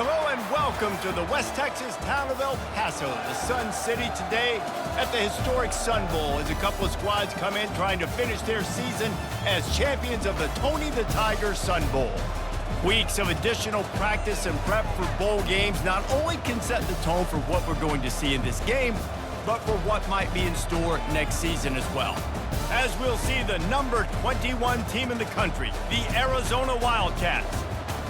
Hello and welcome to the West Texas town of El Paso, the Sun City, today at the historic Sun Bowl as a couple of squads come in trying to finish their season as champions of the Tony the Tiger Sun Bowl. Weeks of additional practice and prep for bowl games not only can set the tone for what we're going to see in this game, but for what might be in store next season as well. As we'll see the number 21 team in the country, the Arizona Wildcats,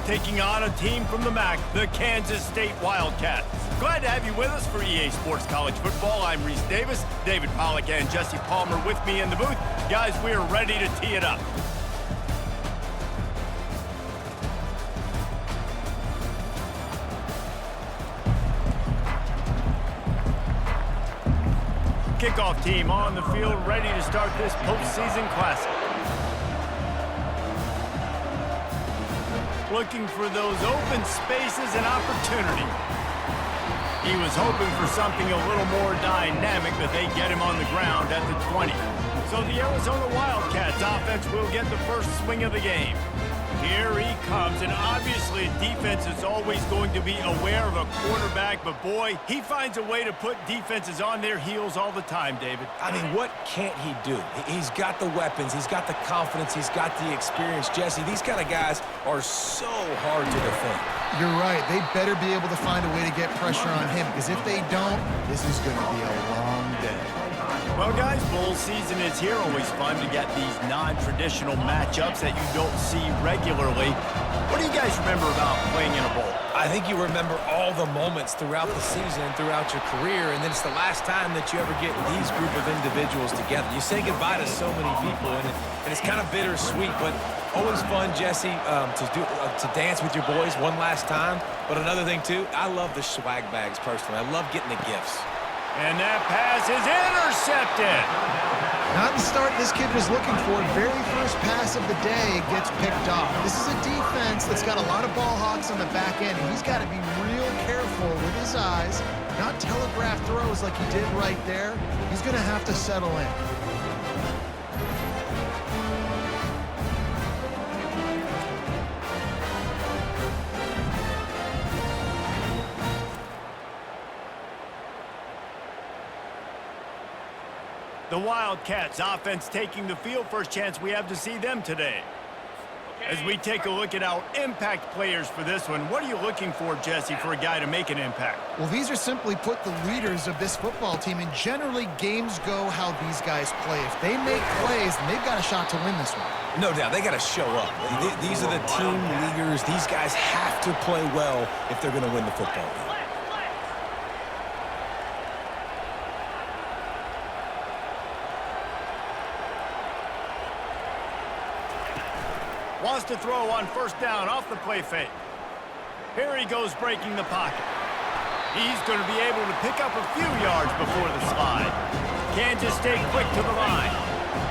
taking on a team from the MAC, the Kansas State Wildcats. Glad to have you with us for EA Sports College Football. I'm Reese Davis, David Pollack and Jesse Palmer with me in the booth. Guys, we're ready to tee it up. Kickoff team on the field, ready to start this postseason classic. Looking for those open spaces and opportunity. He was hoping for something a little more dynamic, but they get him on the ground at the 20. So the Arizona Wildcats offense will get the first swing of the game. Here he comes, and obviously defense is always going to be aware of a quarterback, but boy, he finds a way to put defenses on their heels all the time, David. I mean, what can't he do? He's got the weapons, he's got the confidence, he's got the experience. Jesse, these kind of guys are so hard to defend. You're right. They better be able to find a way to get pressure on him, because if they don't, this is going to be a long day. Well, guys, bowl season is here. Always fun to get these non-traditional matchups that you don't see regularly. What do you guys remember about playing in a bowl? I think you remember all the moments throughout the season and throughout your career, and then it's the last time that you ever get these group of individuals together. You say goodbye to so many people, and it's kind of bittersweet, but always fun, Jesse, to dance with your boys one last time. But another thing, too, I love the swag bags personally. I love getting the gifts. And that pass is intercepted. Not the start this kid was looking for. Very first pass of the day gets picked off. This is a defense that's got a lot of ball hawks on the back end, and he's got to be real careful with his eyes, not telegraph throws like he did right there. He's going to have to settle in. The Wildcats offense taking the field. First chance we have to see them today. As we take a look at our impact players for this one, what are you looking for, Jesse, for a guy to make an impact? Well, these are simply put the leaders of this football team, and generally games go how these guys play. If they make plays, then they've got a shot to win this one. No doubt, they got to show up. These are the team leaders. These guys have to play well if they're going to win the football game. Wants to throw on first down off the play fake. Here he goes breaking the pocket. He's going to be able to pick up a few yards before the slide. Kansas State quick to the line.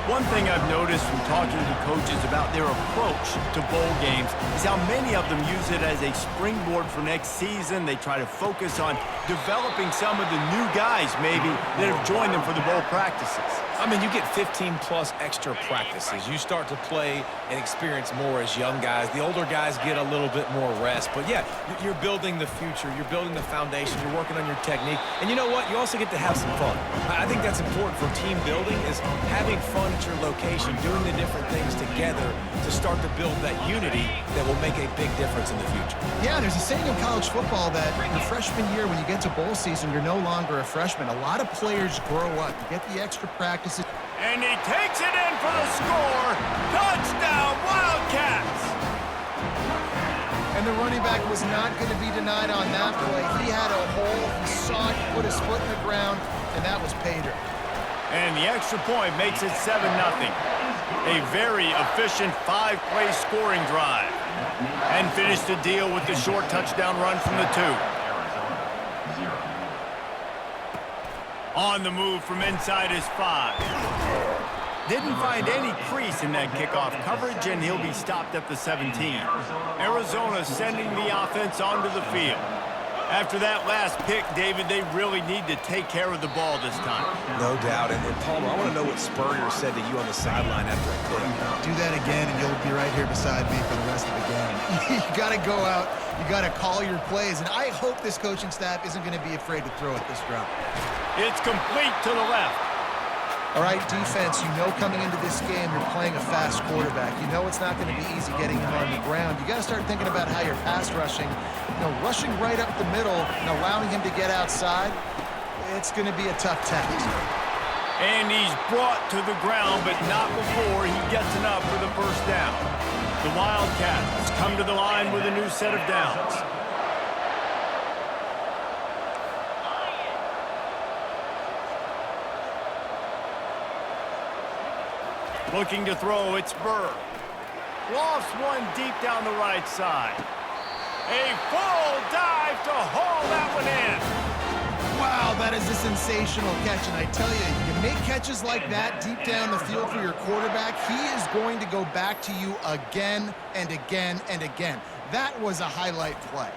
One thing I've noticed from talking to coaches about their approach to bowl games is how many of them use it as a springboard for next season. They try to focus on developing some of the new guys maybe that have joined them for the bowl practices. I mean, you get 15-plus extra practices. You start to play and experience more as young guys. The older guys get a little bit more rest. But, yeah, you're building the future. You're building the foundation. You're working on your technique. And you know what? You also get to have some fun. I think that's important for team building is having fun at your location, doing the different things together to start to build that unity that will make a big difference in the future. Yeah, there's a saying in college football that your freshman year, when you get to bowl season, you're no longer a freshman. A lot of players grow up. You get the extra practice. And he takes it in for the score. Touchdown, Wildcats! And the running back was not going to be denied on that play. He had a hole. He saw it, put his foot in the ground, and that was pay dirt. And the extra point makes it 7-0. A very efficient 5-play scoring drive. And finished the deal with the short touchdown run from the 2. On the move from inside his 5. Didn't find any crease in that kickoff coverage, and he'll be stopped at the 17. Arizona sending the offense onto the field. After that last pick, David, they really need to take care of the ball this time. No doubt. And Palmer, I want to know what Spurrier said to you on the sideline after a pick. Do that again, and you'll be right here beside me for the rest of the game. You got to go out. You got to call your plays. And I hope this coaching staff isn't going to be afraid to throw it this route. It's complete to the left. All right, defense, you know coming into this game you're playing a fast quarterback. You know it's not going to be easy getting him on the ground. You got to start thinking about how you're pass rushing. Rushing right up the middle and allowing him to get outside, it's going to be a tough task. And he's brought to the ground, but not before he gets enough for the first down. The Wildcats come to the line with a new set of downs. Looking to throw, it's Burr. Lofts one deep down the right side. A full dive to haul that one in. Wow, that is a sensational catch. And I tell you, you make catches like that deep down the field for your quarterback, he is going to go back to you again and again and again. That was a highlight play.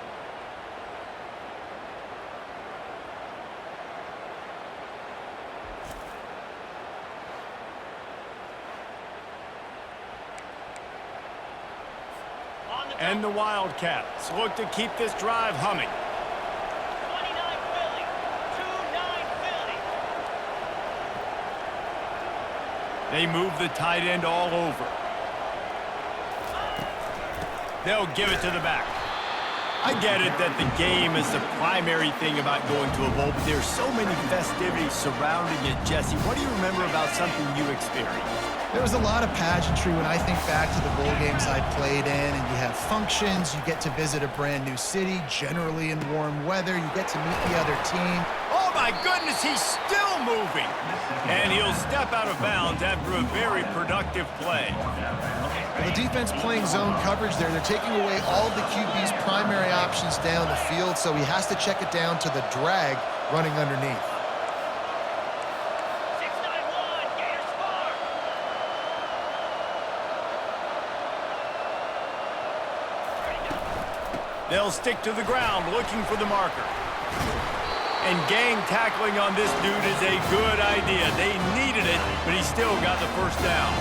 And the Wildcats look to keep this drive humming. 29 Philly, 2-9 Philly. They move the tight end all over. They'll give it to the back. I get it that the game is the primary thing about going to a bowl, but there's so many festivities surrounding it. Jesse, what do you remember about something you experienced? There was a lot of pageantry when I think back to the bowl games I played in, and you have functions, you get to visit a brand new city, generally in warm weather, you get to meet the other team. Oh my goodness, he's still moving! And he'll step out of bounds after a very productive play. Well, the defense playing zone coverage there, they're taking away all of the QB's primary options down the field, so he has to check it down to the drag running underneath. They'll stick to the ground looking for the marker. And gang tackling on this dude is a good idea. They needed it, but he still got the first down.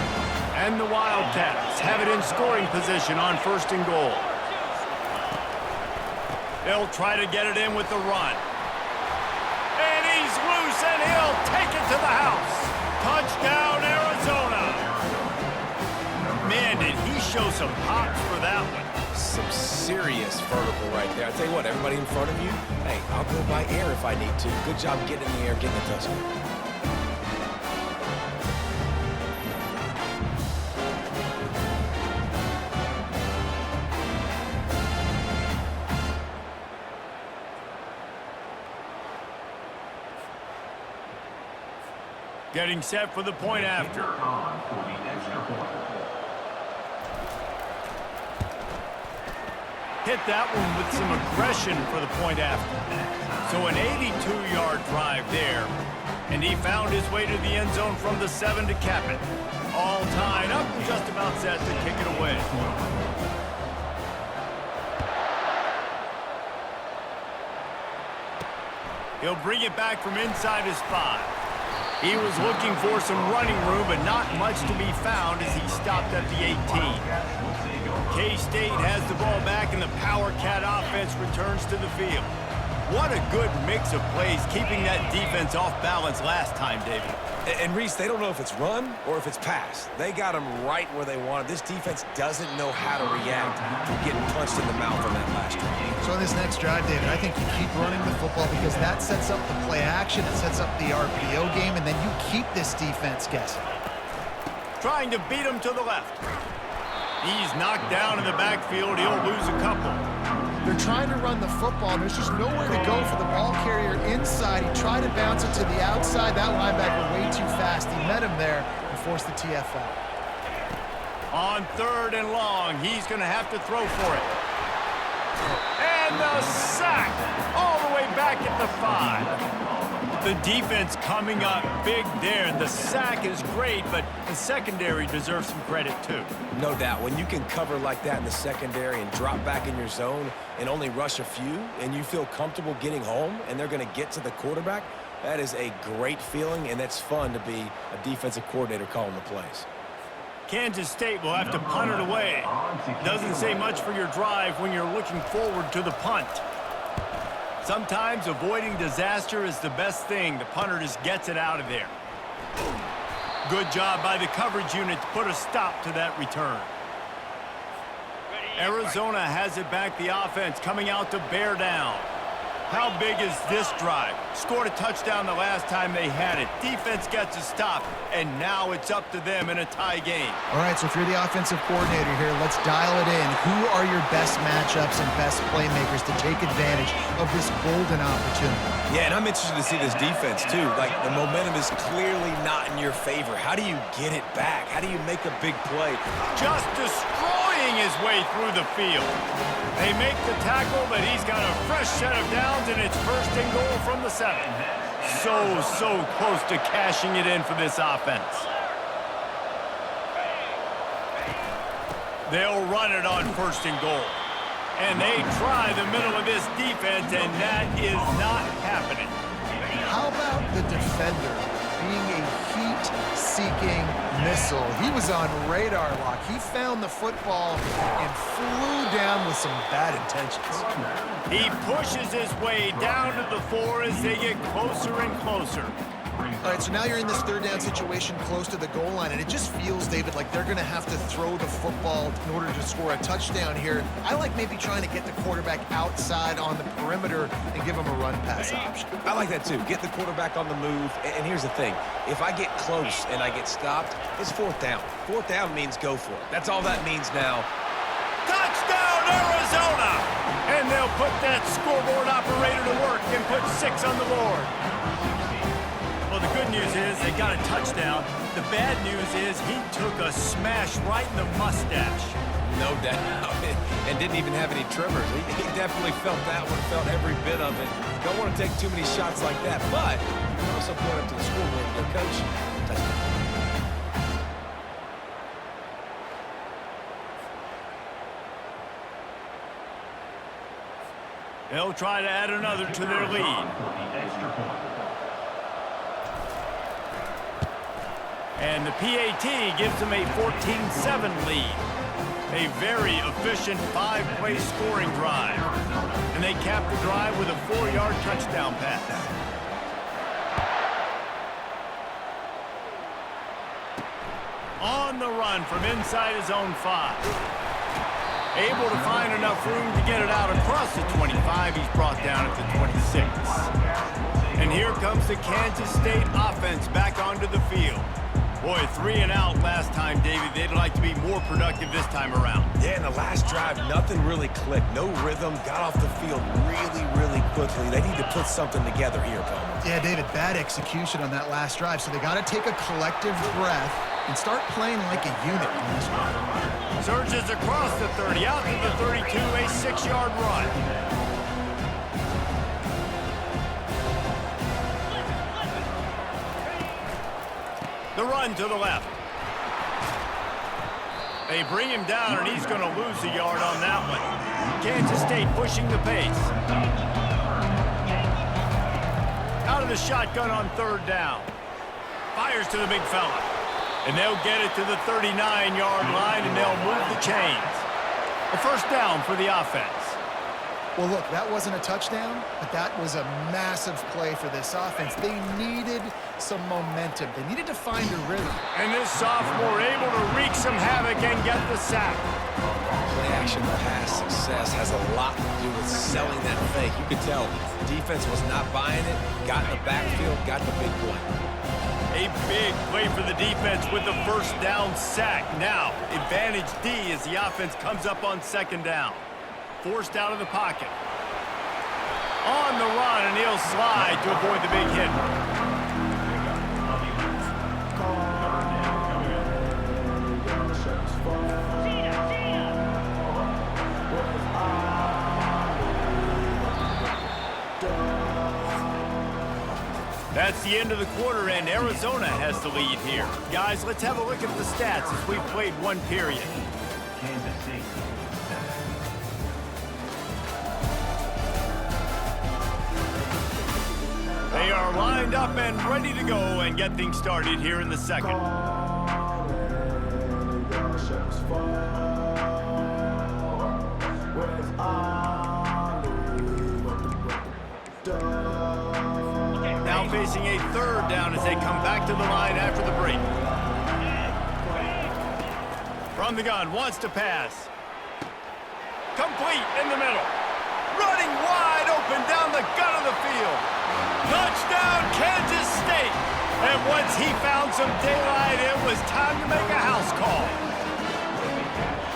And the Wildcats have it in scoring position on 1st and goal. They'll try to get it in with the run. And he's loose, and he'll take it to the house. Touchdown, Arizona. Man, did he show some pops for that one. Some serious vertical right there. I tell you what, everybody in front of you, hey, I'll go by air if I need to. Good job getting in the air, getting the touchdown. Getting set for the point after. Hit that one with some aggression for the point after. So an 82-yard drive there. And he found his way to the end zone from the 7 to cap it. All tied up and just about set to kick it away. He'll bring it back from inside his 5. He was looking for some running room, but not much to be found as he stopped at the 18. K-State has the ball back, and the Power Cat offense returns to the field. What a good mix of plays, keeping that defense off balance last time, David. And Reese, they don't know if it's run or if it's pass. They got them right where they want it. This defense doesn't know how to react to getting punched in the mouth on that last drive. So in this next drive, David, I think you keep running the football because that sets up the play action, it sets up the RPO game, and then you keep this defense guessing. Trying to beat him to the left. He's knocked down in the backfield. He'll lose a couple. They're trying to run the football, and there's just nowhere to go for the ball carrier inside. He tried to bounce it to the outside. That linebacker way too fast. He met him there and forced the TFL. On 3rd and long, he's going to have to throw for it. And the sack all the way back at the 5. The defense coming up big there. The sack is great, but the secondary deserves some credit too. No doubt. When you can cover like that in the secondary and drop back in your zone and only rush a few, and you feel comfortable getting home and they're going to get to the quarterback, that is a great feeling, and it's fun to be a defensive coordinator calling the plays. Kansas State will have to punt it away. Doesn't say much for your drive when you're looking forward to the punt. Sometimes avoiding disaster is the best thing. The punter just gets it out of there. Good job by the coverage unit to put a stop to that return. Arizona has it back, the offense coming out to bear down. How big is this drive? Scored a touchdown the last time they had it. Defense gets a stop, and now it's up to them in a tie game. All right, so if you're the offensive coordinator here, let's dial it in. Who are your best matchups and best playmakers to take advantage of this golden opportunity? Yeah, and I'm interested to see this defense, too. Like, the momentum is clearly not in your favor. How do you get it back? How do you make a big play? Just destroying his way through the field. They make the tackle, but he's got a fresh set of downs, and it's 1st and goal from the 7. So close to cashing it in for this offense. They'll run it on 1st and goal. And they try the middle of this defense, and that is not happening. How about the defender being a heat-seeking missile? He was on radar lock. He found the football and flew down with some bad intentions. He pushes his way down to the 4 as they get closer and closer. All right, so now you're in this 3rd down situation close to the goal line, and it just feels, David, like they're going to have to throw the football in order to score a touchdown here. I like maybe trying to get the quarterback outside on the perimeter and give him a run-pass option. I like that, too. Get the quarterback on the move. And here's the thing. If I get close and I get stopped, it's 4th down. 4th down means go for it. That's all that means now. Touchdown, Arizona! And they'll put that scoreboard operator to work and put 6 on the board. Well, the good news is they got a touchdown. The bad news is he took a smash right in the mustache. No doubt. And didn't even have any tremors. He definitely felt that one, felt every bit of it. Don't want to take too many shots like that, but you can also point up to the scoreboard and go, Coach, touchdown. They'll try to add another to their lead. And the PAT gives them a 14-7 lead. A very efficient 5-play scoring drive. And they cap the drive with a 4-yard touchdown pass. On the run from inside his own 5. Able to find enough room to get it out across the 25. He's brought down at the 26. And here comes the Kansas State offense back onto the field. Boy, 3 and out last time, David. They'd like to be more productive this time around. Yeah, in the last drive, nothing really clicked. No rhythm. Got off the field really quickly. They need to put something together here, Coleman. Yeah, David, bad execution on that last drive, so they got to take a collective breath and start playing like a unit on this one. Surges across the 30, out to the 32, a 6-yard run. The run to the left. They bring him down, and he's going to lose a yard on that one. Kansas State pushing the pace. Out of the shotgun on 3rd down. Fires to the big fella. And they'll get it to the 39-yard line, and they'll move the chains. A 1st down for the offense. Well, look, that wasn't a touchdown, but that was a massive play for this offense. They needed some momentum. They needed to find a rhythm. And this sophomore able to wreak some havoc and get the sack. Play-action pass success has a lot to do with selling that fake. You could tell the defense was not buying it, got in the backfield, got the big play. A big play for the defense with the 1st down sack. Now, advantage D as the offense comes up on 2nd down. Forced out of the pocket. On the run, and he'll slide to avoid the big hit. That's the end of the quarter, and Arizona has the lead here. Guys, let's have a look at the stats as we've played one period. They are lined up and ready to go and get things started here in the second. Now facing a third down as they come back to the line after the break. From the gun, wants to pass. Complete in the middle. Running wide open down the gut of the field. Touchdown, Kansas State. And once he found some daylight, it was time to make a house call.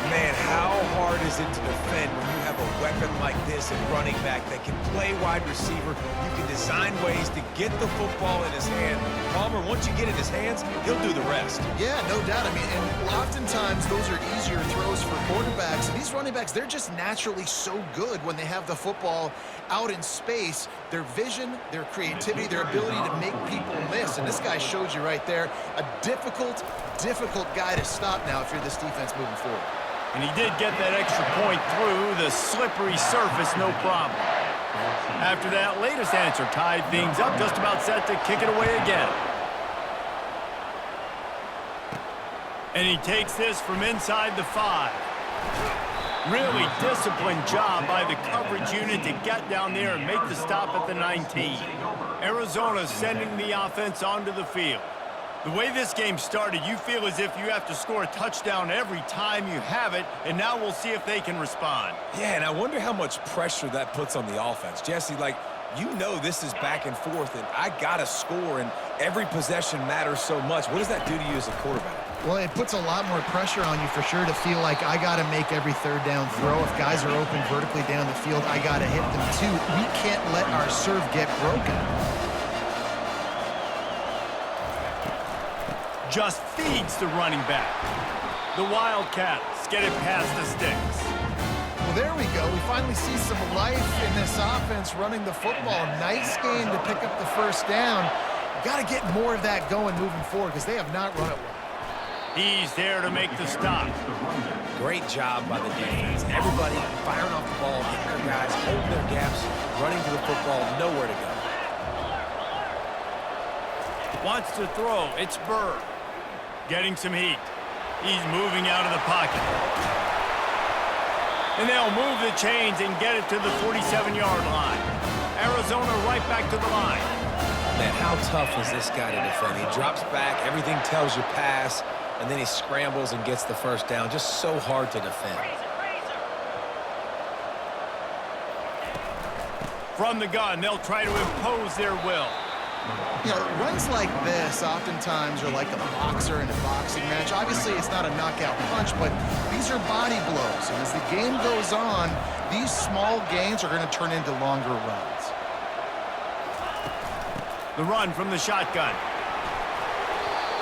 Man, how hard is it to defend when you have a weapon like this at running back that can play wide receiver? You can design ways to get the football in his hand. Palmer, once you get it in his hands, he'll do the rest. Yeah, no doubt. I mean, and oftentimes those are easier throws for quarterbacks. And these running backs, they're just naturally so good when they have the football out in space. Their vision, their creativity, their ability to make people miss. And this guy showed you right there, a difficult guy to stop now if you're this defense moving forward. And he did get that extra point through the slippery surface, no problem. After that latest answer tied things up, just about set to kick it away again. And he takes this from inside the 5. Really disciplined job by the coverage unit to get down there and make the stop at the 19. Arizona sending the offense onto the field. The way this game started, you feel as if you have to score a touchdown every time you have it, and now we'll see if they can respond. Yeah, and I wonder how much pressure that puts on the offense. Jesse, like, you know this is back and forth, and I got to score, and every possession matters so much. What does that do to you as a quarterback? Well, it puts a lot more pressure on you for sure to feel like I got to make every third down throw. If guys are open vertically down the field, I got to hit them too. We can't let our serve get broken. Just feeds the running back. The Wildcats get it past the sticks. Well, there we go. We finally see some life in this offense running the football. Nice game to pick up the first down. Got to get more of that going moving forward because they have not run it well. He's there to make the stop. Great job by the defense. Everybody firing off the ball, hitting their guys, holding their gaps, running to the football, nowhere to go. Wants to throw. It's Burr. Getting some heat. He's moving out of the pocket. And they'll move the chains and get it to the 47-yard line. Arizona right back to the line. Man, how tough is this guy to defend? He drops back, everything tells you pass, and then he scrambles and gets the first down. Just so hard to defend. From the gun, they'll try to impose their will. You know, runs like this oftentimes are like a boxer in a boxing match. Obviously, it's not a knockout punch, but these are body blows. And as the game goes on, these small gains are going to turn into longer runs. The run from the shotgun.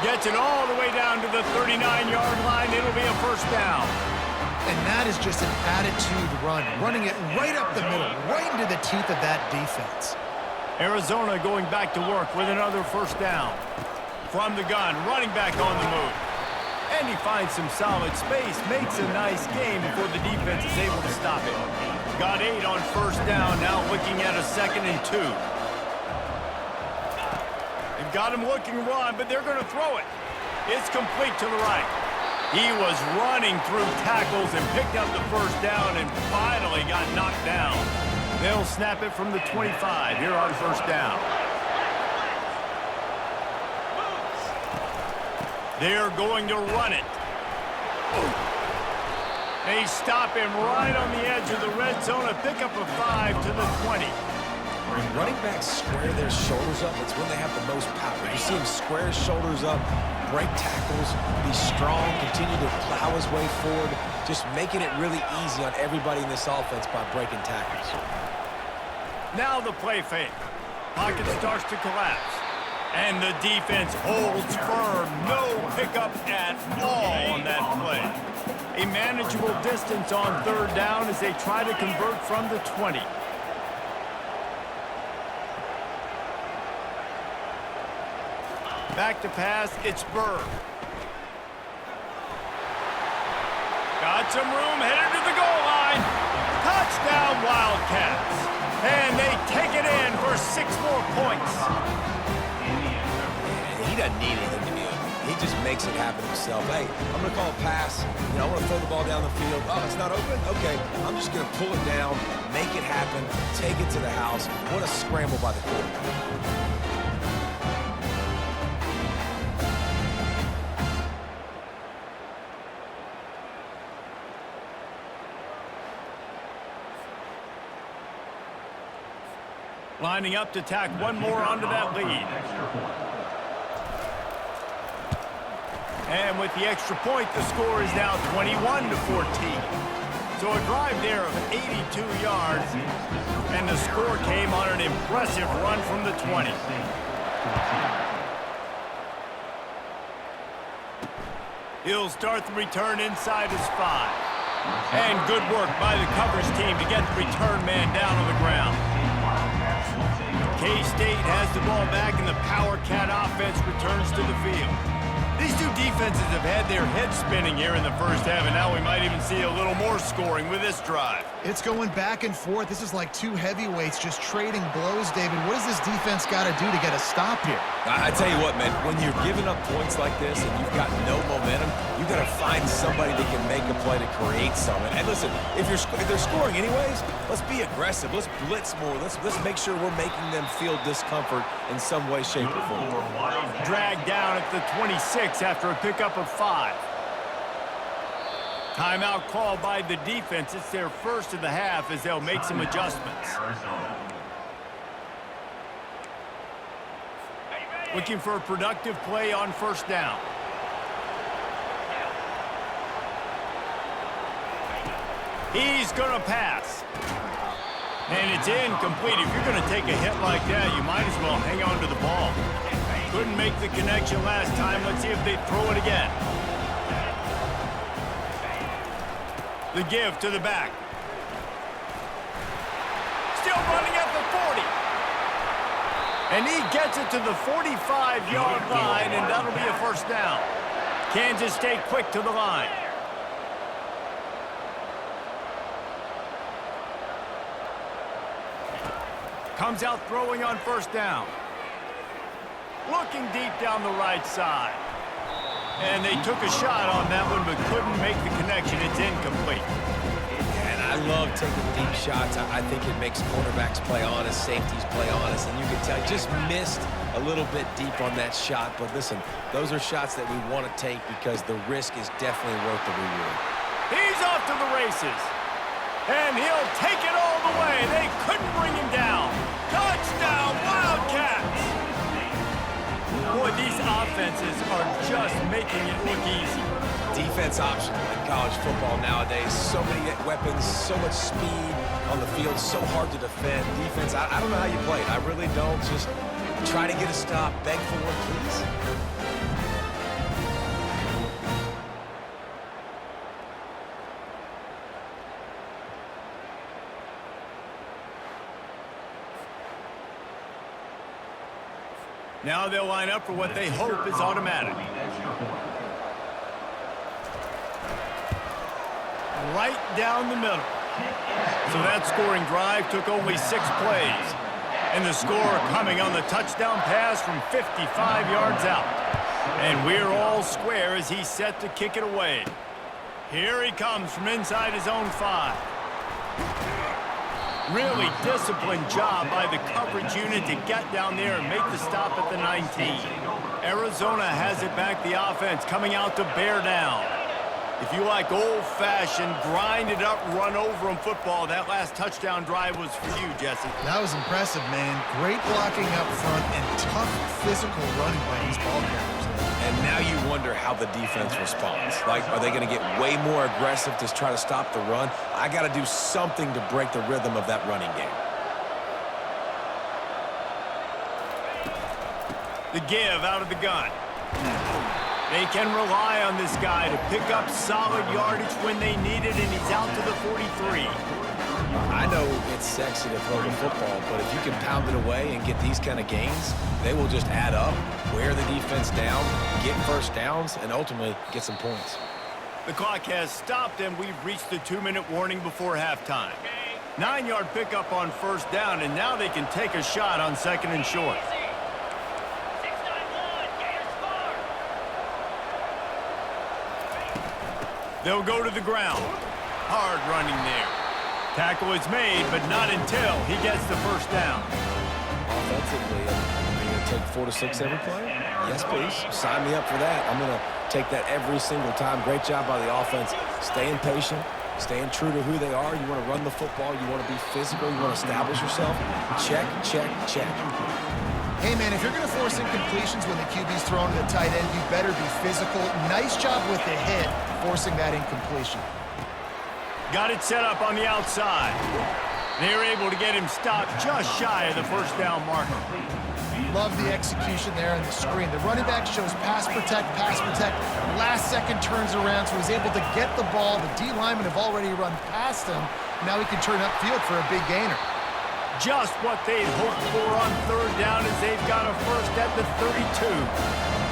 Gets it all the way down to the 39-yard line. It'll be a first down. And that is just an attitude run, running it right up the middle, right into the teeth of that defense. Arizona going back to work with another first down. From the gun, running back on the move. And he finds some solid space, makes a nice game before the defense is able to stop it. Got 8 on first down, now looking at a 2nd and 2. They've got him looking run, but they're going to throw it. It's complete to the right. He was running through tackles and picked up the first down and finally got knocked down. They'll snap it from the 25 here on first down. They're going to run it. They stop him right on the edge of the red zone and pick up a 5 to the 20. When running backs square their shoulders up, it's when they have the most power. You see him square his shoulders up, break tackles, be strong, continue to plow his way forward, just making it really easy on everybody in this offense by breaking tackles. Now the play fake. Pocket starts to collapse. And the defense holds firm. No pickup at all on that play. A manageable distance on third down as they try to convert from the 20. Back to pass, it's Burr. Got some room, headed to the goal line. Touchdown, Wildcats. And they take it in for 6 more points. He doesn't need anything to be open. He just makes it happen himself. Hey, I'm going to call a pass. You know, I want to throw the ball down the field. Oh, it's not open? Okay, I'm just going to pull it down, make it happen, take it to the house. What a scramble by the quarterback. Lining up to tack one more onto that lead. And with the extra point, the score is now 21-14. So a drive there of 82 yards, and the score came on an impressive run from the 20. He'll start the return inside his 5. And good work by the coverage team to get the return man down on the ground. K-State has the ball back, and the Power Cat offense returns to the field. These two defenses have had their heads spinning here in the first half, and now we might even see a little more scoring with this drive. It's going back and forth. This is like two heavyweights just trading blows, David. What does this defense got to do to get a stop here? I tell you what, man, when you're giving up points like this and you've got no momentum, you got to find somebody that can make a play to create something. And listen, if they're scoring anyways, let's be aggressive. Let's blitz more. Let's make sure we're making them feel discomfort in some way, shape, or form. Dragged down at the 26 after a pickup of 5. Timeout called by the defense. It's their first of the half as they'll make some adjustments. Looking for a productive play on first down. He's going to pass. And it's incomplete. If you're going to take a hit like that, you might as well hang on to the ball. Couldn't make the connection last time. Let's see if they throw it again. The give to the back. Still running at the 40. And he gets it to the 45-yard line, and that'll be a first down. Kansas State quick to the line. Comes out throwing on first down. Looking deep down the right side. And they took a shot on that one, but couldn't make the connection. It's incomplete. And I love taking deep shots. I think it makes quarterbacks play honest, safeties play honest, and you can tell just missed a little bit deep on that shot. But listen, those are shots that we want to take because the risk is definitely worth the reward. He's off to the races. And he'll take it all the way. They couldn't bring him down. Touchdown, Wildcats! Boy, these offenses are just making it look easy. Defense option in college football nowadays. So many weapons, so much speed on the field, so hard to defend. Defense, I don't know how you play it. I really don't. Just try to get a stop. Beg for one, please. Now they'll line up for what they hope is automatic. Right down the middle. So that scoring drive took only 6 plays. And the score coming on the touchdown pass from 55 yards out. And we're all square as he's set to kick it away. Here he comes from inside his own 5. Really disciplined job by the coverage unit to get down there and make the stop at the 19. Arizona has it back, the offense coming out to bear down. If you like old-fashioned, grind-it-up, run-over-'em football, that last touchdown drive was for you, Jesse. That was impressive, man. Great blocking up front and tough physical running by these ball carriers. And now you wonder how the defense responds. Like, are they going to get way more aggressive to try to stop the run? I got to do something to break the rhythm of that running game. The give out of the gun. They can rely on this guy to pick up solid yardage when they need it, and he's out to the 43. I know it's sexy to throw the football, but if you can pound it away and get these kind of gains, they will just add up, wear the defense down, get first downs, and ultimately get some points. The clock has stopped, and we've reached the 2-minute warning before halftime. 9-yard pickup on first down, and now they can take a shot on 2nd and short. 691, Gators score. They'll go to the ground. Hard running there. Tackle is made, but not until he gets the first down. Offensively, are you going to take 4 to 6 every play? Yes, please. Sign me up for that. I'm going to take that every single time. Great job by the offense. Staying patient, staying true to who they are. You want to run the football. You want to be physical. You want to establish yourself. Check, check, check. Hey, man, if you're going to force incompletions when the QB's throwing to the tight end, you better be physical. Nice job with the hit, forcing that incompletion. Got it set up on the outside. They're able to get him stopped just shy of the first down marker. Love the execution there on the screen. The running back shows pass protect, pass protect. Last second turns around, so he's able to get the ball. The D linemen have already run past him. Now he can turn upfield for a big gainer. Just what they'd hoped for on third down as they've got a first at the 32.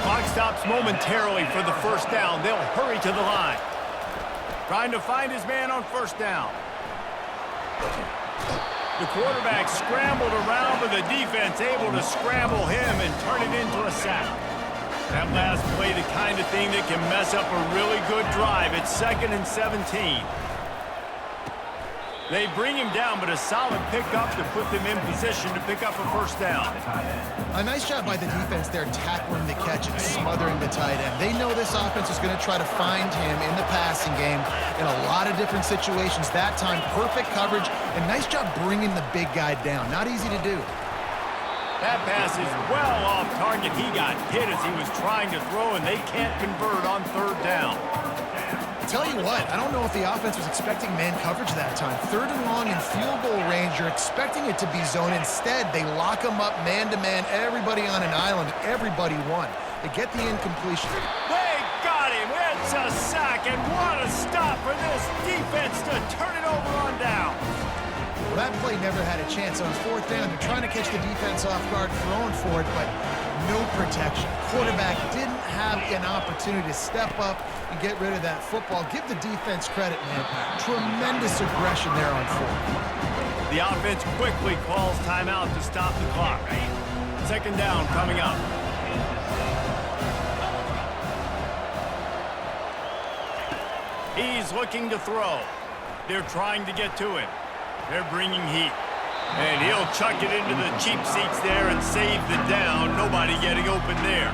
Clock stops momentarily for the first down. They'll hurry to the line. Trying to find his man on first down. The quarterback scrambled around, but the defense able to scramble him and turn it into a sack. That last play, the kind of thing that can mess up a really good drive. It's 2nd and 17. They bring him down, but a solid pickup to put them in position to pick up a first down. A nice job by the defense there, tackling the catch and smothering the tight end. They know this offense is going to try to find him in the passing game in a lot of different situations. That time, perfect coverage, and nice job bringing the big guy down. Not easy to do. That pass is well off target. He got hit as he was trying to throw, and they can't convert on third down. Tell you what, I don't know if the offense was expecting man coverage that time. 3rd and long in field goal range, you're expecting it to be zone. Instead, they lock them up man-to-man, everybody on an island, everybody won. They get the incompletion. They got him. It's a sack, and what a stop for this defense to turn it over on down. Well, that play never had a chance. On 4th down, they're trying to catch the defense off guard, throwing for it, but no protection. Quarterback didn't have an opportunity to step up and get rid of that football. Give the defense credit, man. Tremendous aggression there on 4th. The offense quickly calls timeout to stop the clock. 2nd down coming up. He's looking to throw. They're trying to get to him. They're bringing heat. And he'll chuck it into the cheap seats there and save the down. Nobody getting open there.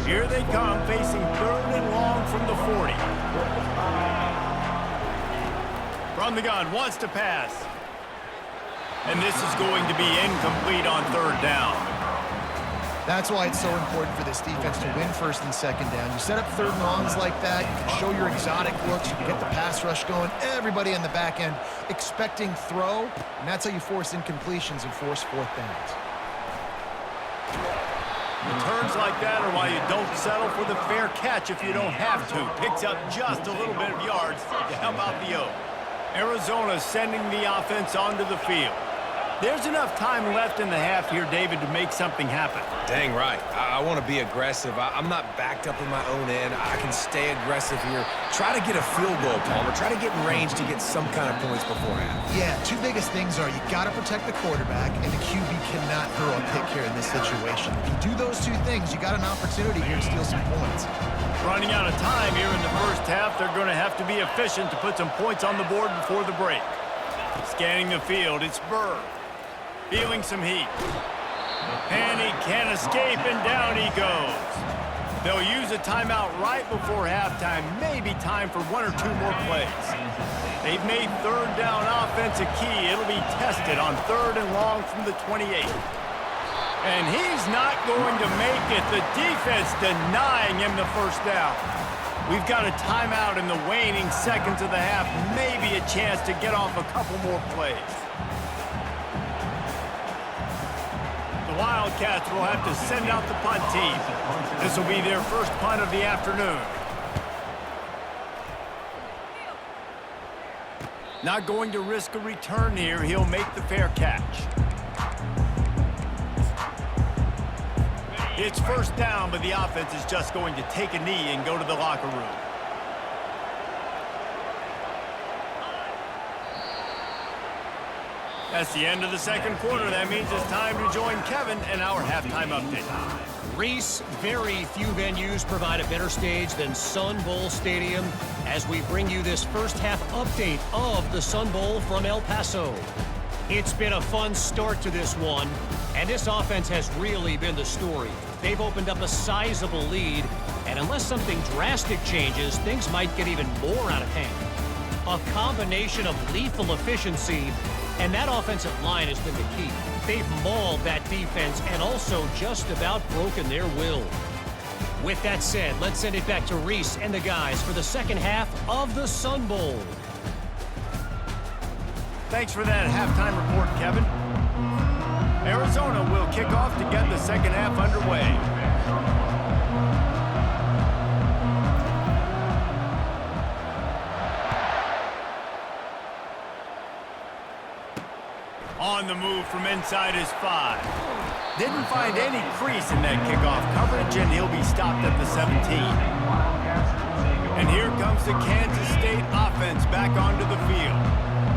Here they come, facing 3rd and long from the 40. From the gun, wants to pass. And this is going to be incomplete on 3rd down. That's why it's so important for this defense to win 1st and 2nd down. You set up 3rd and longs like that, you can show your exotic looks, you can get the pass rush going, everybody in the back end expecting throw, and that's how you force incompletions and force 4th downs. Returns like that are why you don't settle for the fair catch if you don't have to. Picks up just a little bit of yards to help out the Oak. Arizona sending the offense onto the field. There's enough time left in the half here, David, to make something happen. Dang right. I want to be aggressive. I'm not backed up in my own end. I can stay aggressive here. Try to get a field goal, Palmer. Try to get in range to get some kind of points before half. Yeah, 2 biggest things are you got to protect the quarterback, and the QB cannot throw a pick here in this situation. If you do those 2 things, you got an opportunity here to steal some points. Running out of time here in the first half, they're going to have to be efficient to put some points on the board before the break. Scanning the field, it's Burr. Feeling some heat. And he can't escape, and down he goes. They'll use a timeout right before halftime. Maybe time for 1 or 2 more plays. They've made 3rd down offense a key. It'll be tested on 3rd and long from the 28. And he's not going to make it. The defense denying him the first down. We've got a timeout in the waning seconds of the half. Maybe a chance to get off a couple more plays. The Wildcats will have to send out the punt team. This will be their first punt of the afternoon. Not going to risk a return here. He'll make the fair catch. It's first down, but the offense is just going to take a knee and go to the locker room. That's the end of the second quarter. That means it's time to join Kevin in our halftime update. Reese, very few venues provide a better stage than Sun Bowl Stadium as we bring you this first half update of the Sun Bowl from El Paso. It's been a fun start to this one, and this offense has really been the story. They've opened up a sizable lead, and unless something drastic changes, things might get even more out of hand. A combination of lethal efficiency, and that offensive line has been the key. They've mauled that defense and also just about broken their will. With that said, let's send it back to Reese and the guys for the second half of the Sun Bowl. Thanks for that halftime report, Kevin. Arizona will kick off to get the second half underway. On the move from inside his 5. Didn't find any crease in that kickoff coverage, and he'll be stopped at the 17. And here comes the Kansas State offense back onto the field.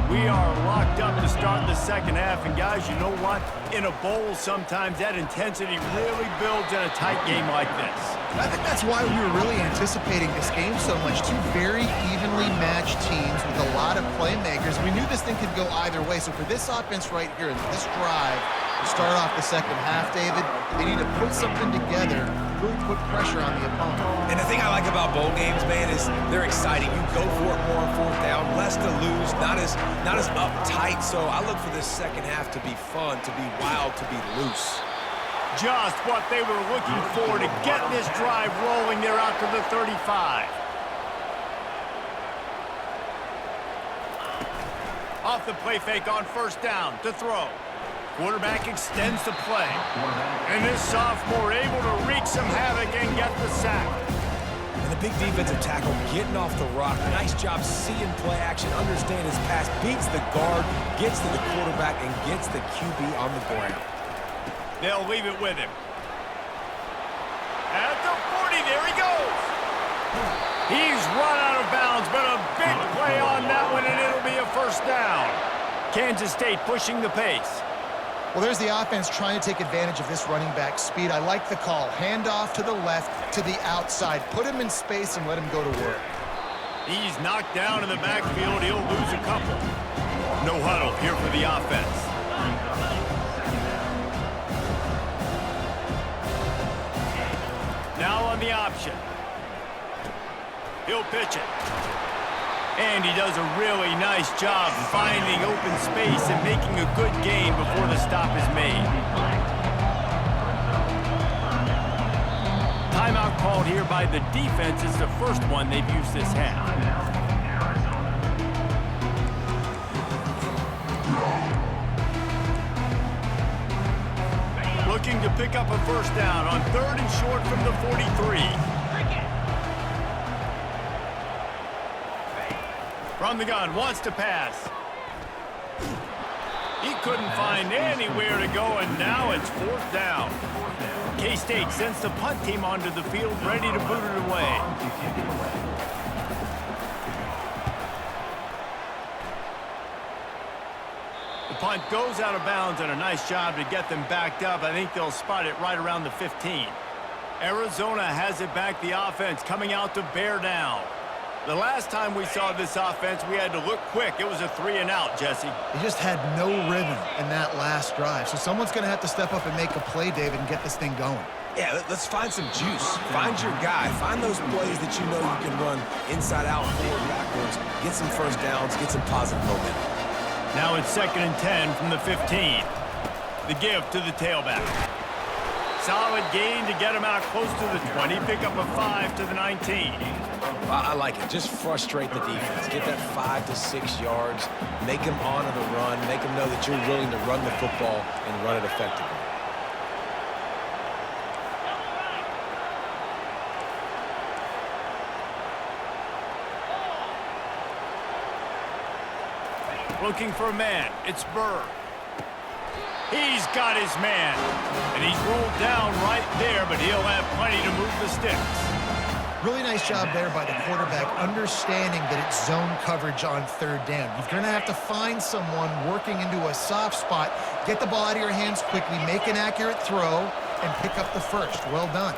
We are locked up to start the second half, and guys, you know what? In a bowl, sometimes that intensity really builds in a tight game like this. I think that's why we were really anticipating this game so much. Two very evenly matched teams with a lot of playmakers. We knew this thing could go either way. So for this offense right here, in this drive, to start off the second half, David, they need to put something together, really put pressure on the opponent. And the thing I like about bowl games, man, is they're exciting. You go for it more on fourth down, less to lose, not as uptight. So I look for this second half to be fun, to be wild, to be loose. Just what they were looking for to get this drive rolling there out to the 35. Off the play fake on first down to throw. Quarterback extends the play. And this sophomore able to wreak some havoc and get the sack. And the big defensive tackle getting off the rock. Nice job seeing play action, understand his pass, beats the guard, gets to the quarterback, and gets the QB on the ground. They'll leave it with him. At the 40, there he goes. He's run out of bounds, but a big play on that one, and it'll be a first down. Kansas State pushing the pace. Well, there's the offense trying to take advantage of this running back speed. I like the call. Hand off to the left, to the outside. Put him in space and let him go to work. He's knocked down in the backfield. He'll lose a couple. No huddle here for the offense. Now on the option. He'll pitch it. And he does a really nice job finding open space and making a good gain before the stop is made. Timeout called here by the defense. It's the first one they've used this half. Looking to pick up a first down on 3rd and short from the 43. From the gun, wants to pass. He couldn't find anywhere to go, and now it's 4th down. K-State sends the punt team onto the field, ready to boot it away. The punt goes out of bounds, and a nice job to get them backed up. I think they'll spot it right around the 15. Arizona has it back, the offense coming out to bear down. The last time we saw this offense, we had to look quick. It was a 3-and-out, Jesse. They just had no rhythm in that last drive. So someone's going to have to step up and make a play, David, and get this thing going. Yeah, let's find some juice. Find your guy. Find those plays that you know you can run inside out, forward, backwards. Get some first downs. Get some positive momentum. Now it's 2nd and 10 from the 15. The give to the tailback. Solid gain to get him out close to the 20. Pick up a 5 to the 19. I like it. Just frustrate the defense. Get that 5 to 6 yards. Make them honor the run. Make them know that you're willing to run the football and run it effectively. looking for a man. It's Burr. He's got his man. And he's rolled down right there, but he'll have plenty to move the sticks. Really nice job there by the quarterback, understanding that it's zone coverage on third down. You're going to have to find someone working into a soft spot, get the ball out of your hands quickly, make an accurate throw, and pick up the first. Well done.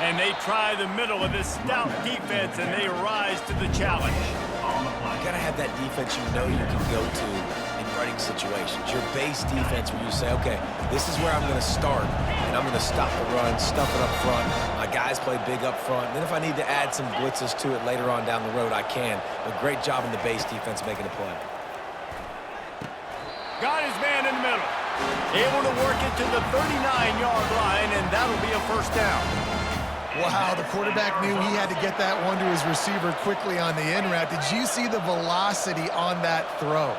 And they try the middle of this stout defense, and they rise to the challenge. You gotta have that defense you know you can go to in running situations. Your base defense where you say, okay, this is where I'm gonna start, and I'm gonna stop the run, stuff it up front. My guys play big up front. And then if I need to add some blitzes to it later on down the road, I can. But great job in the base defense making a play. Got his man in the middle. Able to work it to the 39-yard line, and that'll be a first down. Wow, the quarterback knew he had to get that one to his receiver quickly on the in route. Did you see the velocity on that throw?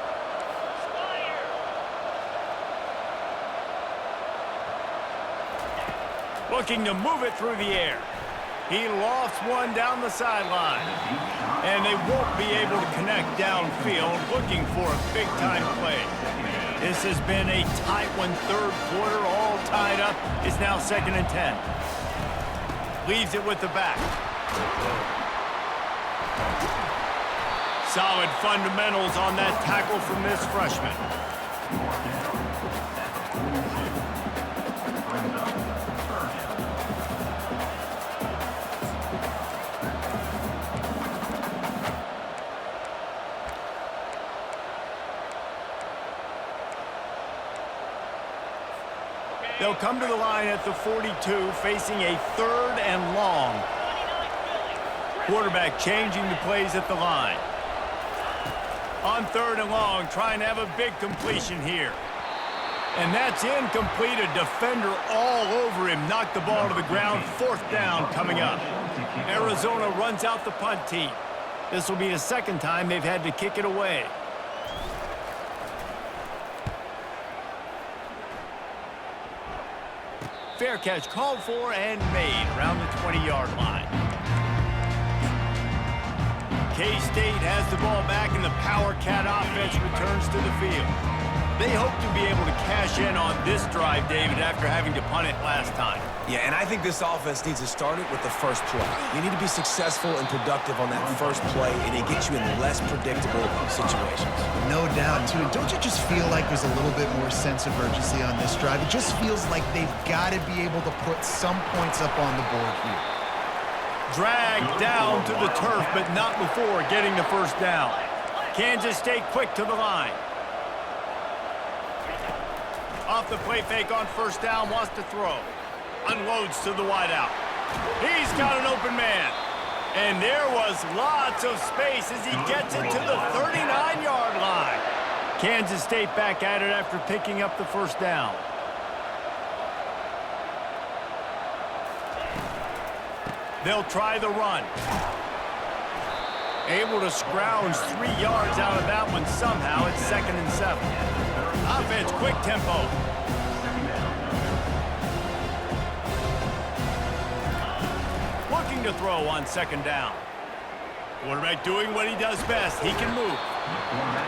Looking to move it through the air. He lofts one down the sideline. And they won't be able to connect downfield, looking for a big-time play. This has been a tight one, third quarter, all tied up. It's now 2nd and 10. Leaves it with the back. Solid fundamentals on that tackle from this freshman. They'll come to the line at the 42, facing a 3rd and long. Quarterback changing the plays at the line. On 3rd and long, trying to have a big completion here. And that's incomplete. A defender all over him. Knocked the ball to the ground. 4th down coming up. Arizona runs out the punt team. This will be the 2nd time they've had to kick it away. Fair catch called for and made around the 20-yard line. K-State has the ball back, and the Power Cat offense returns to the field. They hope to be able to cash in on this drive, David, after having to punt it last time. Yeah, and I think this offense needs to start it with the first play. You need to be successful and productive on that first play, and it gets you in less predictable situations. No doubt, too. And don't you just feel like there's a little bit more sense of urgency on this drive? It just feels like they've got to be able to put some points up on the board here. Dragged down to the turf, but not before getting the first down. Kansas State quick to the line. Off the play fake on first down, wants to throw. Unloads to the wideout. He's got an open man. And there was lots of space as he gets it to the 39-yard line. Kansas State back at it after picking up the first down. They'll try the run. Able to scrounge 3 yards out of that one somehow. It's 2nd and 7. Offense, quick tempo. Looking to throw on 2nd down. Quarterback doing what he does best. He can move.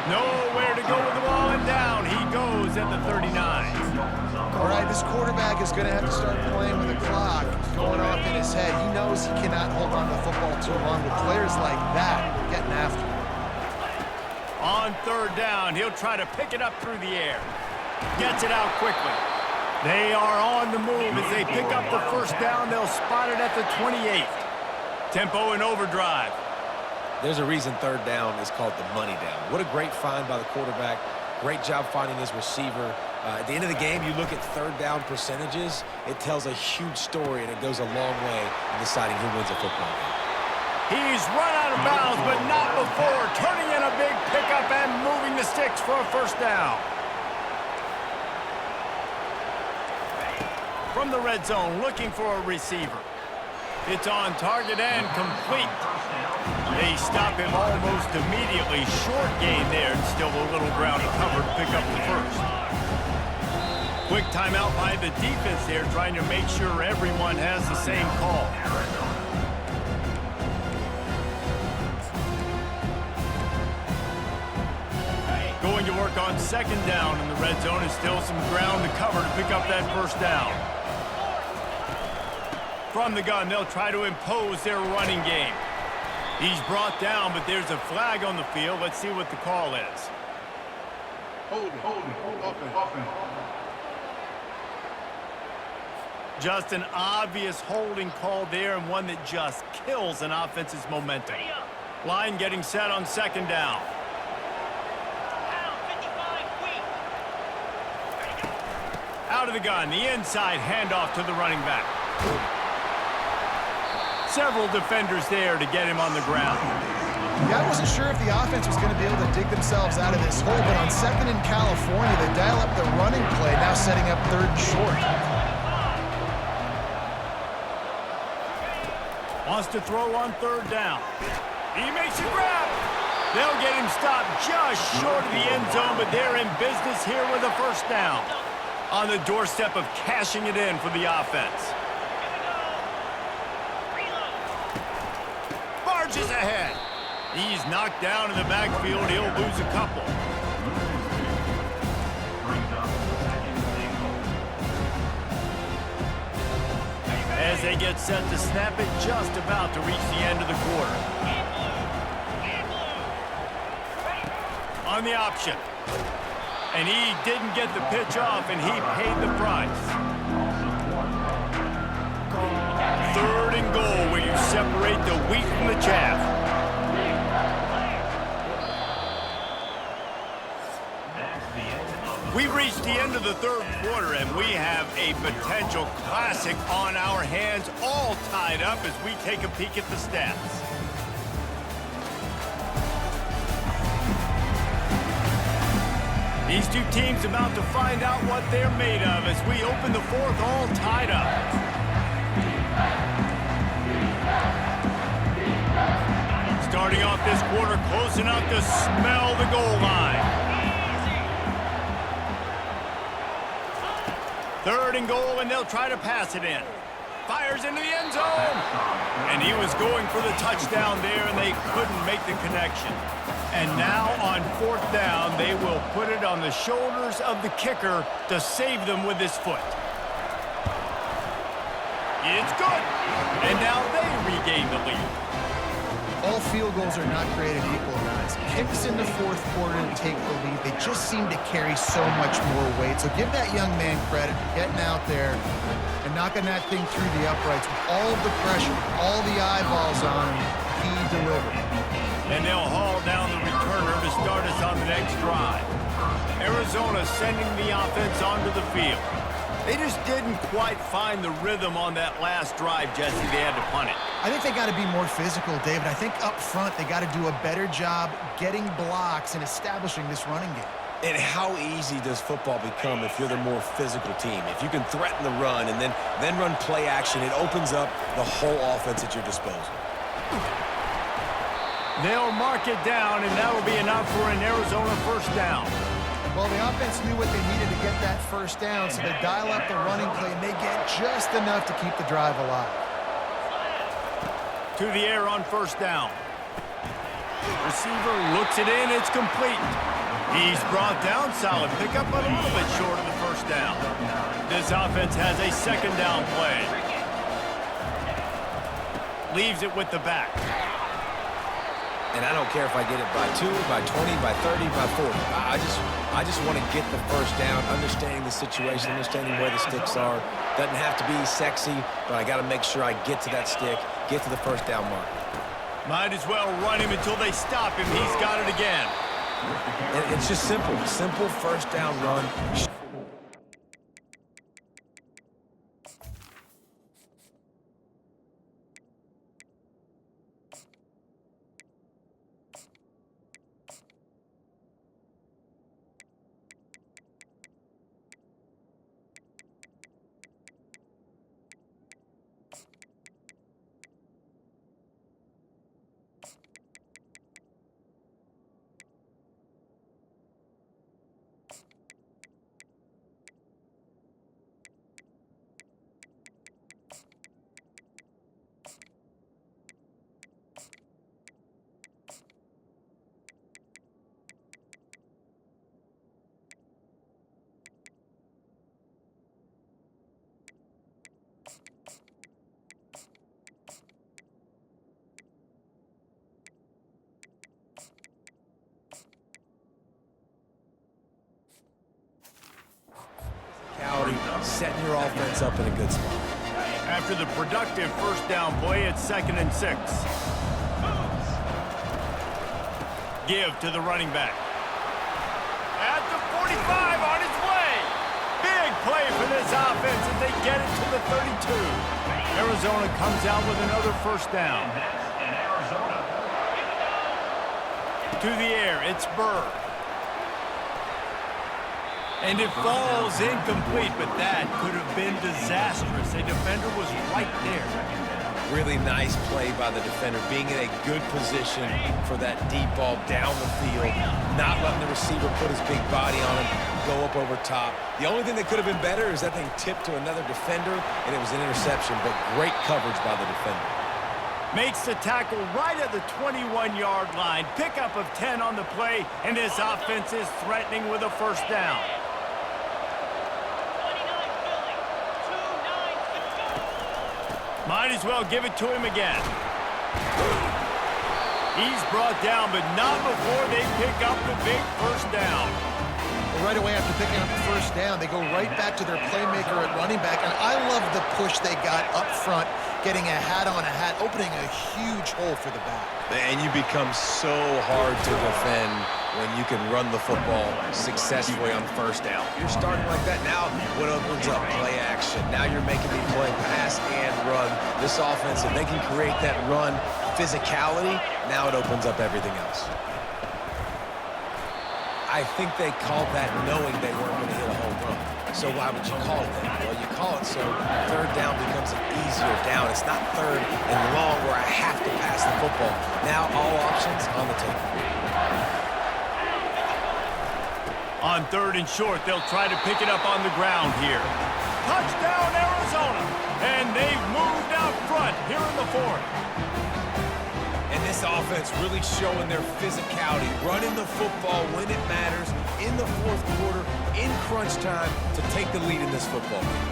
Nowhere to go with the ball, and down he goes at the 39. All right, this quarterback is going to have to start playing with the clock going off in his head. He knows he cannot hold on to the football too long with players like that getting after him. On 3rd down, he'll try to pick it up through the air. Gets it out quickly. They are on the move as they pick up the first down. They'll spot it at the 28th. Tempo and overdrive. There's a reason 3rd down is called the money down. What a great find by the quarterback. Great job finding his receiver. At the end of the game, you look at 3rd down percentages. It tells a huge story, and it goes a long way in deciding who wins a football game. He's run out of bounds, but not before. Turning in a big pickup and moving the sticks for a first down. From the red zone, looking for a receiver. It's on target and complete. They stop him almost immediately. Short gain there, and still a little ground to cover to pick up the first. Quick timeout by the defense there, trying to make sure everyone has the same call. going to work on second down in the red zone, and still some ground to cover to pick up that first down. From the gun, they'll try to impose their running game. He's brought down, but there's a flag on the field. Let's see what the call is. Offense. Just an obvious holding call there, and one that just kills an offense's momentum. Line getting set on second down. Out of the gun, the inside handoff to the running back. Several defenders there to get him on the ground. Yeah, I wasn't sure if the offense was going to be able to dig themselves out of this hole, but on second in California, they dial up the running play, now setting up third and short. Wants to throw on third down. He makes a grab. They'll get him stopped just short of the end zone, but they're in business here with a first down. On the doorstep of cashing it in for the offense. Barges ahead. He's knocked down in the backfield. He'll lose a couple. As they get set to snap it, just about to reach the end of the quarter. On the option. And he didn't get the pitch off, and he paid the price. Third and goal, where you separate the wheat from the chaff. We've reached the end of the third quarter, and we have a potential classic on our hands, all tied up as we take a peek at the stats. These two teams about to find out what they're made of as we open the fourth, all tied up. Starting off this quarter close enough to smell the goal line. Third and goal, and they'll try to pass it in. Fires into the end zone. And he was going for the touchdown there, and they couldn't make the connection. And now on fourth down, they will put it on the shoulders of the kicker to save them with his foot. It's good. And now they regain the lead. All field goals are not created equal, guys. Kicks in the fourth quarter to take the lead. They just seem to carry so much more weight. So give that young man credit for getting out there and knocking that thing through the uprights with all of the pressure, all the eyeballs on him. He delivered. And they'll haul down the returner to start us on the next drive. Arizona sending the offense onto the field. They just didn't quite find the rhythm on that last drive, Jesse. They had to punt it. I think they got to be more physical, David. I think up front they got to do a better job getting blocks and establishing this running game. And how easy does football become if you're the more physical team? If you can threaten the run and then run play action, it opens up the whole offense at your disposal. They'll mark it down, and that'll be enough for an Arizona first down. Well, the offense knew what they needed to get that first down, so they dial up the running play, and they get just enough to keep the drive alive. To the air on first down. Receiver looks it in. It's complete. He's brought down. Solid pickup, but a little bit short of the first down. This offense has a second down play. Leaves it with the back. And I don't care if I get it by 2, by 20, by 30, by 40. I just want to get the first down, understanding the situation, understanding where the sticks are. Doesn't have to be sexy, but I got to make sure I get to that stick, get to the first down mark. Might as well run him until they stop him. He's got it again. And it's just simple. Simple first down run. setting your offense up in a good spot. After the productive first down play, it's 2nd and 6. Give to the running back. At the 45, on his way. Big play for this offense as they get it to the 32. Arizona comes out with another first down. To the air, it's Burr. And it falls incomplete, but that could have been disastrous. A defender was right there. Really nice play by the defender, being in a good position for that deep ball down the field, not letting the receiver put his big body on him, go up over top. The only thing that could have been better is that thing tipped to another defender, and it was an interception, but great coverage by the defender. Makes the tackle right at the 21-yard line. Pickup of 10 on the play, and this offense is threatening with a first down. 29-Philly. 2-9 to go. Might as well give it to him again. He's brought down, but not before they pick up the big first down. Well, right away after picking up the first down, they go right back to their playmaker at running back, and I love the push they got up front, getting a hat on a hat, opening a huge hole for the back. And you become so hard to defend when you can run the football successfully on first down. You're starting like that now, what opens up? Play action. Now you're making me play pass and run. This offense, if they can create that run physicality, now it opens up everything else. I think they called that knowing they weren't going to hit a home run. So why would you call it that? Well, you call it so third down becomes an easier down. It's not third and long where I have to pass the football. Now all options on the table. On 3rd and short, they'll try to pick it up on the ground here. Touchdown, Arizona! And they've moved out front here in the 4th. And this offense really showing their physicality, running the football when it matters, in the 4th quarter, in crunch time, to take the lead in this football game.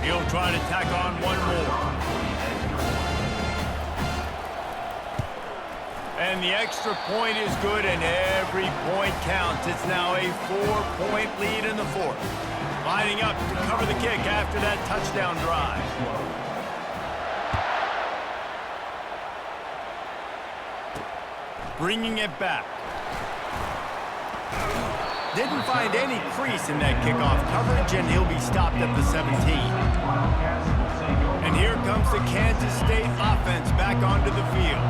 He'll try to tack on one more. And the extra point is good, and every point counts. It's now a 4-point lead in the 4th. Lining up to cover the kick after that touchdown drive. Bringing it back. Didn't find any crease in that kickoff coverage, and he'll be stopped at the 17. And here comes the Kansas State offense back onto the field.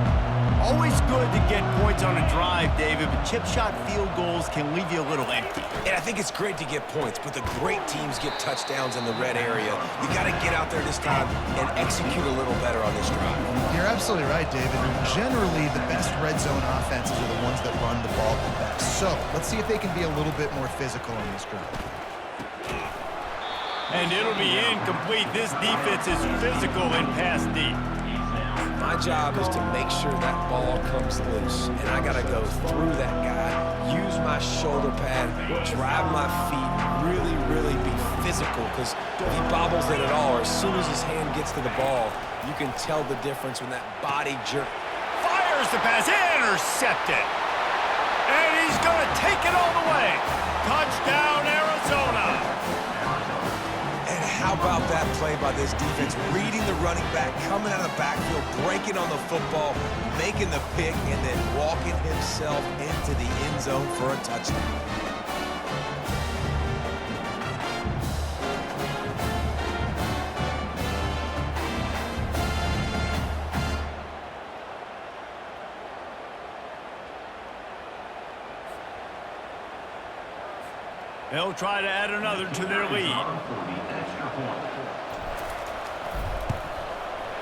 Always good to get points on a drive, David, but chip shot field goals can leave you a little empty. And I think it's great to get points, but the great teams get touchdowns in the red area. You got to get out there this time and execute a little better on this drive. You're absolutely right, David. Generally, the best red zone offenses are the ones that run the ball the best. So let's see if they can be a little bit more physical on this drive. And it'll be incomplete. This defense is physical in pass deep. My job is to make sure that ball comes loose, and I got to go through that guy, use my shoulder pad, drive my feet, really be physical, because if he bobbles it at all, or as soon as his hand gets to the ball, you can tell the difference when that body jerk. Fires the pass, intercepted. And he's going to take it all the way. Touchdown, Arizona. And how about that play by this defense, reading the running back, coming out of the backfield, breaking on the football, making the pick, and then walking himself into the end zone for a touchdown. They'll try to add another to their lead.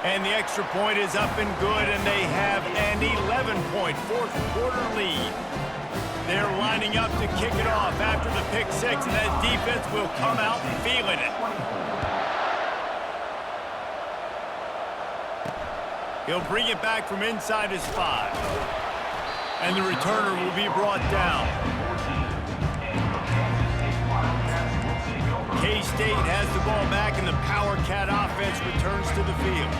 And the extra point is up and good, and they have an 11-point 4th quarter lead. They're lining up to kick it off after the pick 6, and that defense will come out feeling it. He'll bring it back from inside his 5. And the returner will be brought down. K-State has the ball back, and the Power Cat offense returns to the field.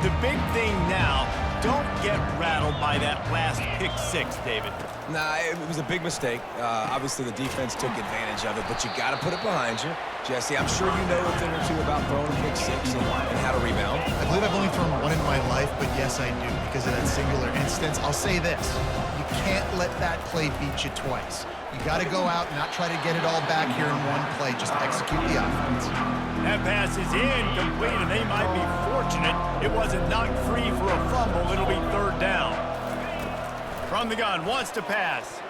The big thing now, don't get rattled by that last pick 6, David. Nah, it was a big mistake. Obviously, the defense took advantage of it, but you got to put it behind you. Jesse, I'm sure you know a thing or two about throwing a pick six and how to rebound. I believe I've only thrown one in my life, but yes, I do because of that singular instance. I'll say this. You can't let that play beat you twice. You got to go out and not try to get it all back here in one play. Just execute the offense. That pass is incomplete, and they might be fortunate it wasn't knocked free for a fumble. It'll be third down. From the gun, wants to pass.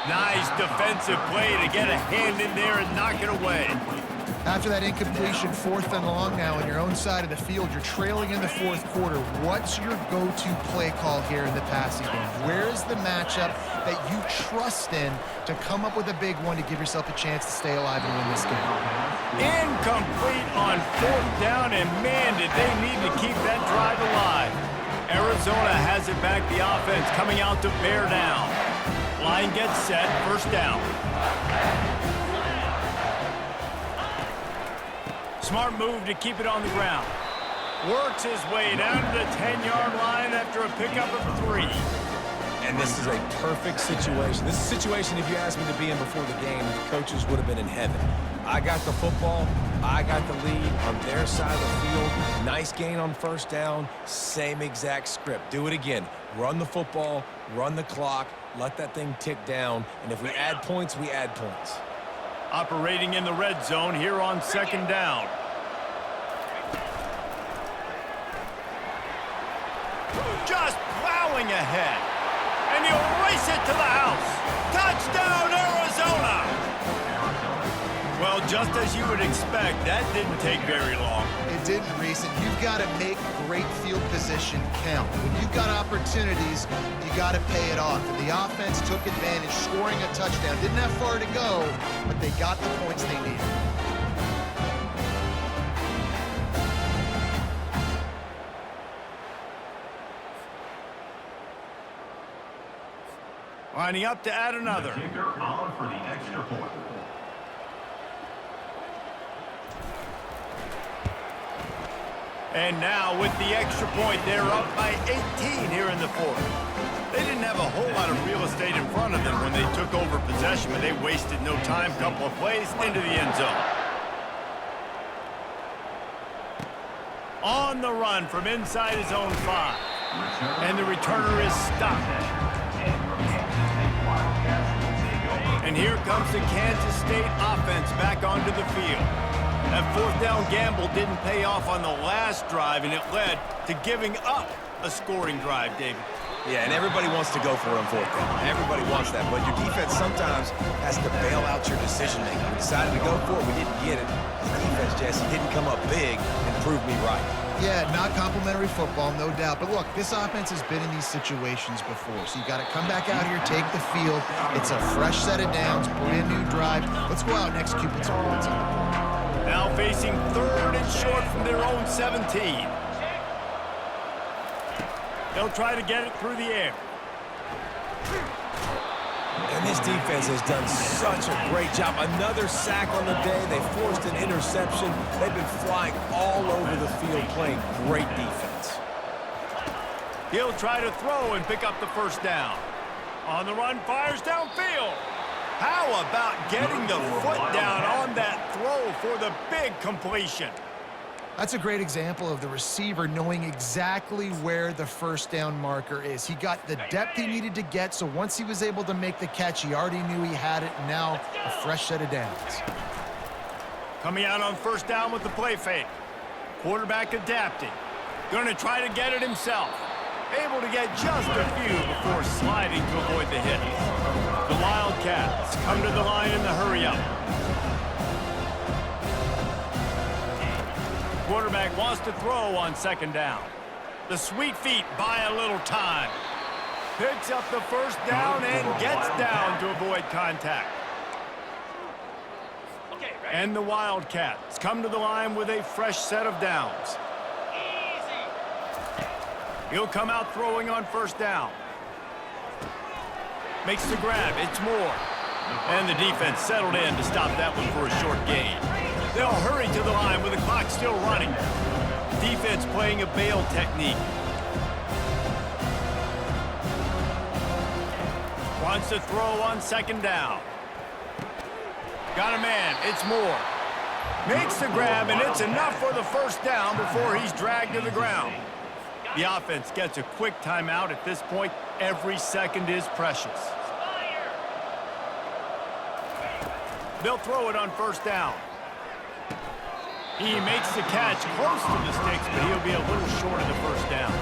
Nice defensive play to get a hand in there and knock it away. After that incompletion, 4th and long now on your own side of the field, you're trailing in the 4th quarter. What's your go-to play call here in the passing game? Where's the matchup that you trust in to come up with a big one to give yourself a chance to stay alive and win this game? Incomplete on 4th down, and man, did they need to keep that drive alive. Arizona has it back, the offense coming out to bear down. Line gets set, first down. Smart move to keep it on the ground. Works his way down to the 10-yard line after a pickup of 3. And this is a perfect situation. This is a situation, if you asked me to be in before the game, the coaches would have been in heaven. I got the football. I got the lead on their side of the field. Nice gain on first down. Same exact script. Do it again. Run the football, run the clock, let that thing tick down. And if we add points, we add points. Operating in the red zone here on second down. Just plowing ahead. And he'll race it to the house. Touchdown, Arizona! Well, just as you would expect, that didn't take very long. It didn't, Reese, and you've got to make great field position count. When you've got opportunities, you got to pay it off. And the offense took advantage, scoring a touchdown. Didn't have far to go, but they got the points they needed. Lining up to add another. Kicker on for the extra point. And now with the extra point, they're up by 18 here in the 4th. They didn't have a whole lot of real estate in front of them when they took over possession, but they wasted no time. Couple of plays into the end zone. On the run from inside his own 5. And the returner is stopped. And here comes the Kansas State offense back onto the field. That 4th down gamble didn't pay off on the last drive, and it led to giving up a scoring drive, David. Yeah, and everybody wants to go for it on 4th down. Everybody wants that, but your defense sometimes has to bail out your decision-making. We decided to go for it. We didn't get it. The defense, Jesse, didn't come up big and prove me right. Yeah, not complimentary football, no doubt. But look, this offense has been in these situations before. So you got to come back out here, take the field. It's a fresh set of downs, brand new drive. Let's go out and execute with some points on the board. Now facing 3rd and short from their own 17. They'll try to get it through the air. And this defense has done such a great job. Another sack on the day. They forced an interception. They've been flying all over the field, playing great defense. He'll try to throw and pick up the first down. On the run, fires downfield. How about getting the foot down on that throw for the big completion? That's a great example of the receiver knowing exactly where the first down marker is. He got the depth he needed to get, so once he was able to make the catch, he already knew he had it, and now a fresh set of downs. Coming out on first down with the play fake. Quarterback adapting. Going to try to get it himself. Able to get just a few before sliding to avoid the hit. The Wildcats come to the line in the hurry-up. Quarterback wants to throw on second down. The sweet feet buy a little time. Picks up the first down and gets down to avoid contact. And the Wildcats come to the line with a fresh set of downs. He'll come out throwing on first down. Makes the grab. It's Moore. And the defense settled in to stop that one for a short gain. They'll hurry to the line with the clock still running. Defense playing a bail technique. Wants to throw on second down. Got a man. It's Moore. Makes the grab, and it's enough for the first down before he's dragged to the ground. The offense gets a quick timeout at this point. Every second is precious. They'll throw it on first down. He makes the catch close to the sticks, but he'll be a little short of the first down.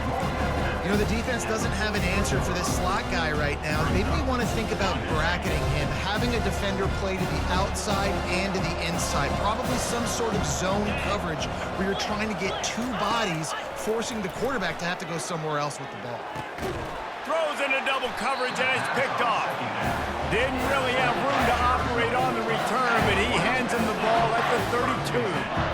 You know, the defense doesn't have an answer for this slot guy right now. Maybe we want to think about bracketing him, having a defender play to the outside and to the inside. Probably some sort of zone coverage where you're trying to get two bodies, forcing the quarterback to have to go somewhere else with the ball. Throws into double coverage, and it's picked off. Didn't really have room to operate on the return, but he hands him the ball at the 32.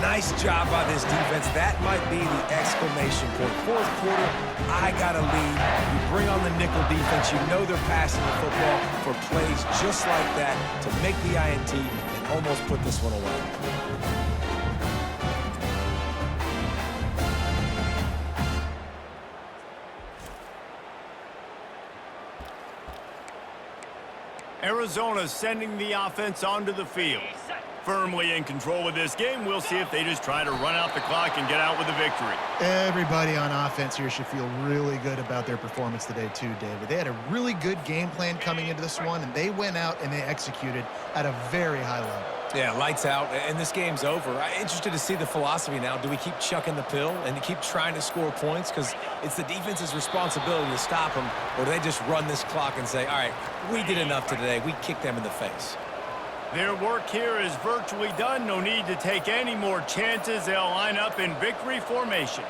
Nice job by this defense. That might be the exclamation point. Fourth quarter, I got a lead. You bring on the nickel defense. You know they're passing the football for plays just like that to make the INT and almost put this one away. Arizona sending the offense onto the field. Firmly in control of this game. We'll see if they just try to run out the clock and get out with a victory. Everybody on offense here should feel really good about their performance today too, David. They had a really good game plan coming into this one, and they went out and they executed at a very high level. Yeah, lights out, and this game's over. I'm interested to see the philosophy now. Do we keep chucking the pill and keep trying to score points? Because it's the defense's responsibility to stop them, or do they just run this clock and say, all right, we did enough today. We kicked them in the face. Their work here is virtually done. No need to take any more chances. They'll line up in victory formation.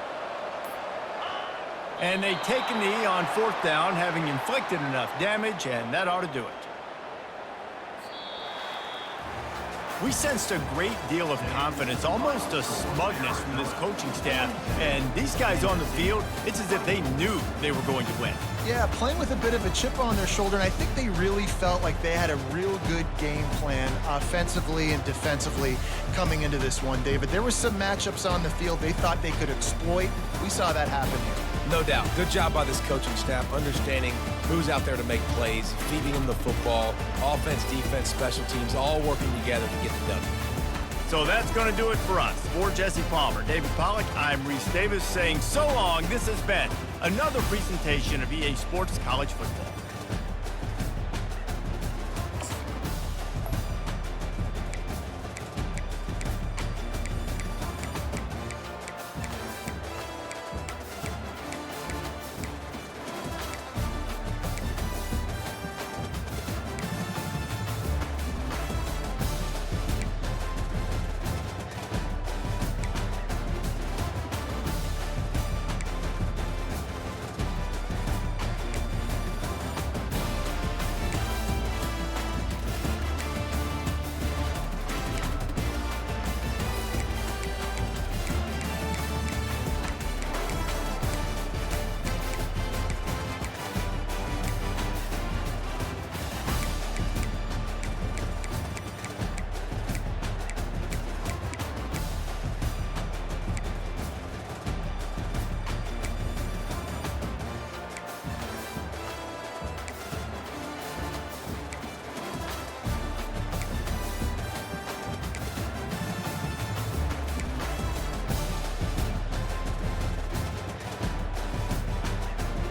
And they take a knee on fourth down, having inflicted enough damage, and that ought to do it. We sensed a great deal of confidence, almost a smugness from this coaching staff. And these guys on the field, it's as if they knew they were going to win. Yeah, playing with a bit of a chip on their shoulder, and I think they really felt like they had a real good game plan offensively and defensively coming into this one, David. There were some matchups on the field they thought they could exploit. We saw that happen here. No doubt. Good job by this coaching staff, understanding who's out there to make plays, feeding them the football, offense, defense, special teams, all working together to get the W. So that's going to do it for us. For Jesse Palmer, David Pollack, I'm Reese Davis saying so long. This has been another presentation of EA Sports College Football.